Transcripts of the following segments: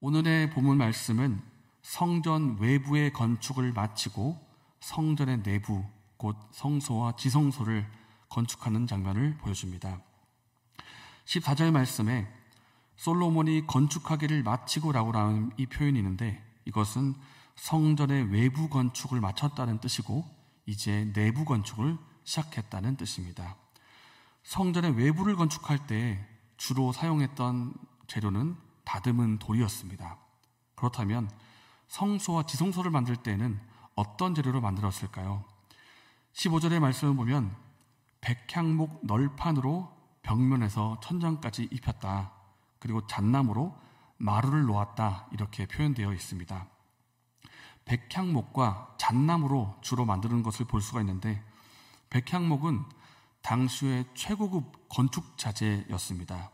오늘의 본문 말씀은 성전 외부의 건축을 마치고 성전의 내부, 곧 성소와 지성소를 건축하는 장면을 보여줍니다. 14절 말씀에 솔로몬이 건축하기를 마치고 라고 하는 이 표현이 있는데, 이것은 성전의 외부 건축을 마쳤다는 뜻이고 이제 내부 건축을 시작했다는 뜻입니다. 성전의 외부를 건축할 때 주로 사용했던 재료는 다듬은 돌이었습니다. 그렇다면 성소와 지성소를 만들 때는 어떤 재료로 만들었을까요? 15절의 말씀을 보면 백향목 널판으로 벽면에서 천장까지 입혔다. 그리고 잣나무로 마루를 놓았다. 이렇게 표현되어 있습니다. 백향목과 잣나무로 주로 만드는 것을 볼 수가 있는데, 백향목은 당시의 최고급 건축 자재였습니다.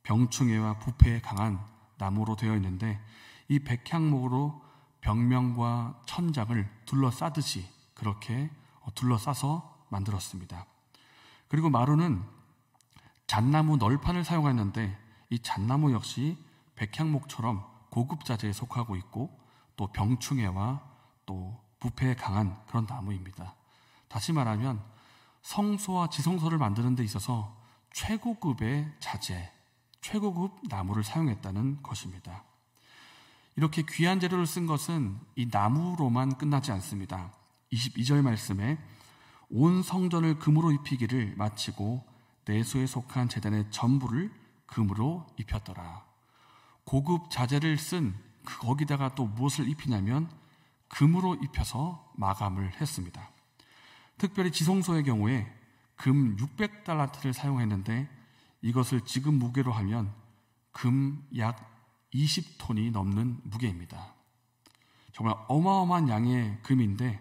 병충해와 부패에 강한 나무로 되어 있는데, 이 백향목으로 벽면과 천장을 둘러싸듯이 그렇게 둘러싸서 만들었습니다. 그리고 마루는 잣나무 널판을 사용했는데, 이 잣나무 역시 백향목처럼 고급 자재에 속하고 있고 또 병충해와 또 부패에 강한 그런 나무입니다. 다시 말하면 성소와 지성소를 만드는 데 있어서 최고급의 자재, 최고급 나무를 사용했다는 것입니다. 이렇게 귀한 재료를 쓴 것은 이 나무로만 끝나지 않습니다. 22절 말씀에 온 성전을 금으로 입히기를 마치고 내소에 속한 제단의 전부를 금으로 입혔더라. 고급 자재를 쓴 거기다가 또 무엇을 입히냐면 금으로 입혀서 마감을 했습니다. 특별히 지성소의 경우에 금 600달란트를 사용했는데, 이것을 지금 무게로 하면 금 약 20톤이 넘는 무게입니다. 정말 어마어마한 양의 금인데,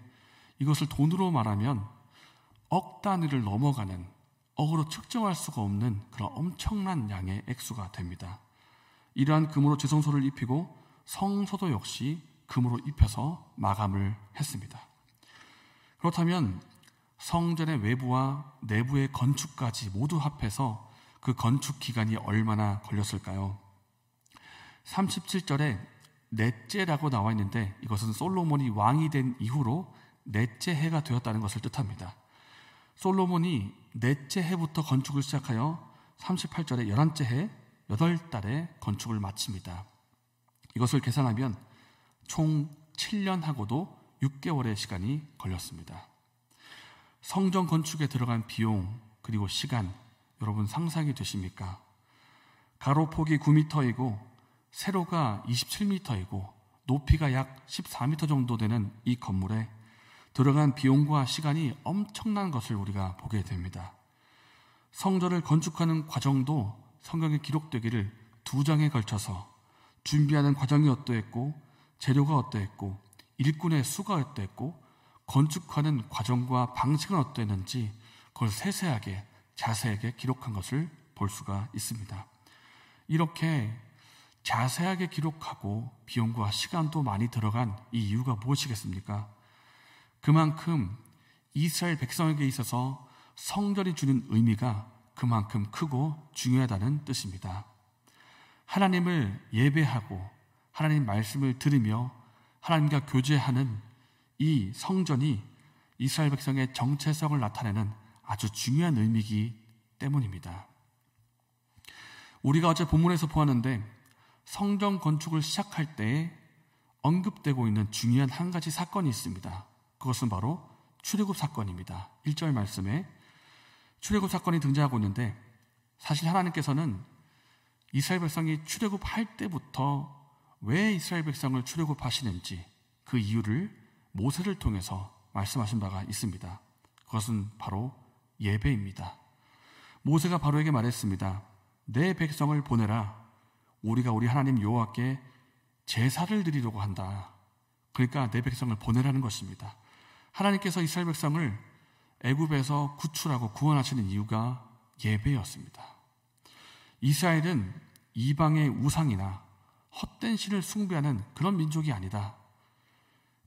이것을 돈으로 말하면 억 단위를 넘어가는, 억으로 측정할 수가 없는 그런 엄청난 양의 액수가 됩니다. 이러한 금으로 지성소를 입히고 성소도 역시 금으로 입혀서 마감을 했습니다. 그렇다면 성전의 외부와 내부의 건축까지 모두 합해서 그 건축 기간이 얼마나 걸렸을까요? 37절에 넷째라고 나와 있는데, 이것은 솔로몬이 왕이 된 이후로 넷째 해가 되었다는 것을 뜻합니다. 솔로몬이 넷째 해부터 건축을 시작하여 38절에 11째 해 8달에 건축을 마칩니다. 이것을 계산하면 총 7년하고도 6개월의 시간이 걸렸습니다. 성전 건축에 들어간 비용 그리고 시간, 여러분 상상이 되십니까? 가로폭이 9m이고 세로가 27m이고 높이가 약 14m 정도 되는 이 건물에 들어간 비용과 시간이 엄청난 것을 우리가 보게 됩니다. 성전을 건축하는 과정도 성경에 기록되기를 2장에 걸쳐서 준비하는 과정이 어떠했고, 재료가 어떠했고, 일꾼의 수가 어떠했고, 건축하는 과정과 방식은 어떠했는지 그걸 세세하게 자세하게 기록한 것을 볼 수가 있습니다. 이렇게 자세하게 기록하고 비용과 시간도 많이 들어간 이 이유가 무엇이겠습니까? 그만큼 이스라엘 백성에게 있어서 성전이 주는 의미가 그만큼 크고 중요하다는 뜻입니다. 하나님을 예배하고 하나님 말씀을 들으며 하나님과 교제하는 이 성전이 이스라엘 백성의 정체성을 나타내는 아주 중요한 의미이기 때문입니다. 우리가 어제 본문에서 보았는데, 성전 건축을 시작할 때 언급되고 있는 중요한 한 가지 사건이 있습니다. 그것은 바로 출애굽 사건입니다. 1절 말씀에 출애굽 사건이 등장하고 있는데, 사실 하나님께서는 이스라엘 백성이 출애굽할 때부터 왜 이스라엘 백성을 출애굽하시는지 그 이유를 모세를 통해서 말씀하신 바가 있습니다. 그것은 바로 예배입니다. 모세가 바로에게 말했습니다. 내 백성을 보내라. 우리가 우리 하나님 여호와께 제사를 드리려고 한다. 그러니까 내 백성을 보내라는 것입니다. 하나님께서 이스라엘 백성을 애굽에서 구출하고 구원하시는 이유가 예배였습니다. 이스라엘은 이방의 우상이나 헛된 신을 숭배하는 그런 민족이 아니다.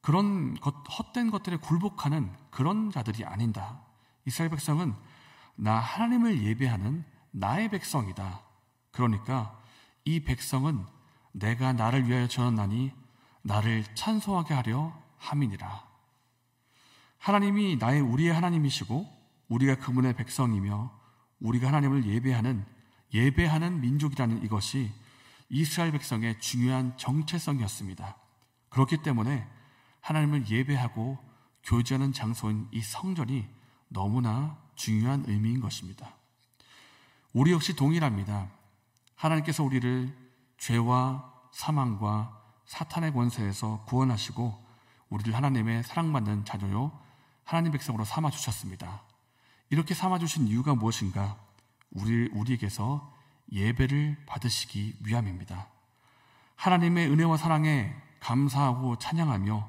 그런 헛된 것들에 굴복하는 그런 자들이 아니다. 이스라엘 백성은 나 하나님을 예배하는 나의 백성이다. 그러니까 이 백성은 내가 나를 위하여 지었나니 나를 찬송하게 하려 함이니라. 하나님이 우리의 하나님이시고 우리가 그분의 백성이며 우리가 하나님을 예배하는 민족이라는 이것이 이스라엘 백성의 중요한 정체성이었습니다. 그렇기 때문에 하나님을 예배하고 교제하는 장소인 이 성전이 너무나 중요한 의미인 것입니다. 우리 역시 동일합니다. 하나님께서 우리를 죄와 사망과 사탄의 권세에서 구원하시고 우리를 하나님의 사랑받는 자녀요 하나님 백성으로 삼아주셨습니다. 이렇게 삼아주신 이유가 무엇인가? 우리에게서 예배를 받으시기 위함입니다. 하나님의 은혜와 사랑에 감사하고 찬양하며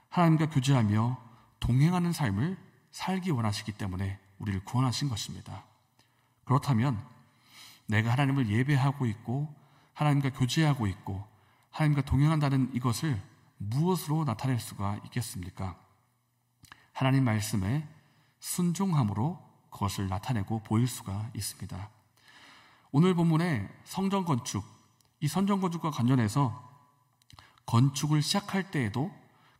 하나님과 교제하며 동행하는 삶을 살기 원하시기 때문에 우리를 구원하신 것입니다. 그렇다면 내가 하나님을 예배하고 있고 하나님과 교제하고 있고 하나님과 동행한다는 이것을 무엇으로 나타낼 수가 있겠습니까? 하나님 말씀에 순종함으로 그것을 나타내고 보일 수가 있습니다. 오늘 본문의 성전 건축, 이 성전 건축과 관련해서 건축을 시작할 때에도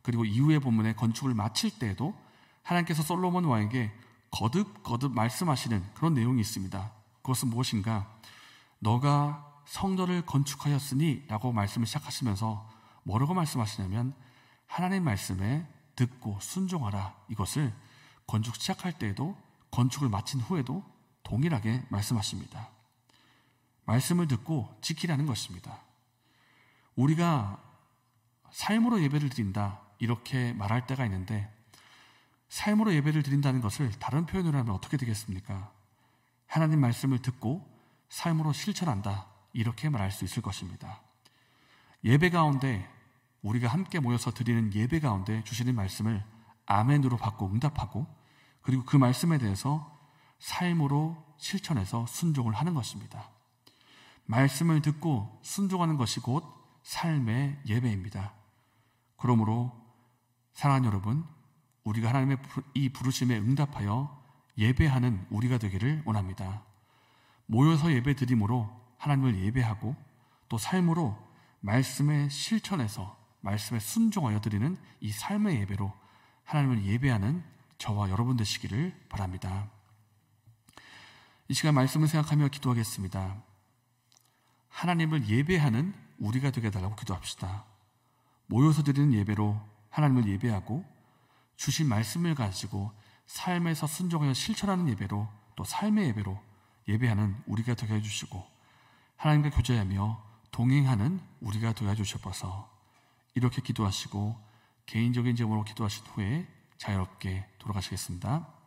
그리고 이후의 본문의 건축을 마칠 때에도 하나님께서 솔로몬 왕에게 거듭 말씀하시는 그런 내용이 있습니다. 그것은 무엇인가? 너가 성전을 건축하였으니 라고 말씀을 시작하시면서 뭐라고 말씀하시냐면 하나님 말씀에 듣고 순종하라. 이것을 건축 시작할 때에도 건축을 마친 후에도 동일하게 말씀하십니다. 말씀을 듣고 지키라는 것입니다. 우리가 삶으로 예배를 드린다 이렇게 말할 때가 있는데 삶으로 예배를 드린다는 것을 다른 표현으로 하면 어떻게 되겠습니까? 하나님 말씀을 듣고 삶으로 실천한다 이렇게 말할 수 있을 것입니다. 예배 가운데 우리가 함께 모여서 드리는 예배 가운데 주시는 말씀을 아멘으로 받고 응답하고 그리고 그 말씀에 대해서 삶으로 실천해서 순종을 하는 것입니다. 말씀을 듣고 순종하는 것이 곧 삶의 예배입니다. 그러므로 사랑하는 여러분, 우리가 하나님의 이 부르심에 응답하여 예배하는 우리가 되기를 원합니다. 모여서 예배 드림으로 하나님을 예배하고 또 삶으로 말씀에 실천해서 말씀에 순종하여 드리는 이 삶의 예배로 하나님을 예배하는 저와 여러분 되시기를 바랍니다. 이 시간 말씀을 생각하며 기도하겠습니다. 하나님을 예배하는 우리가 되게 해달라고 기도합시다. 모여서 드리는 예배로 하나님을 예배하고 주신 말씀을 가지고 삶에서 순종하여 실천하는 예배로 또 삶의 예배로 예배하는 우리가 되게 해주시고 하나님과 교제하며 동행하는 우리가 되게 해주셔서 이렇게 기도하시고 개인적인 제목으로 기도하신 후에 자유롭게 돌아가시겠습니다.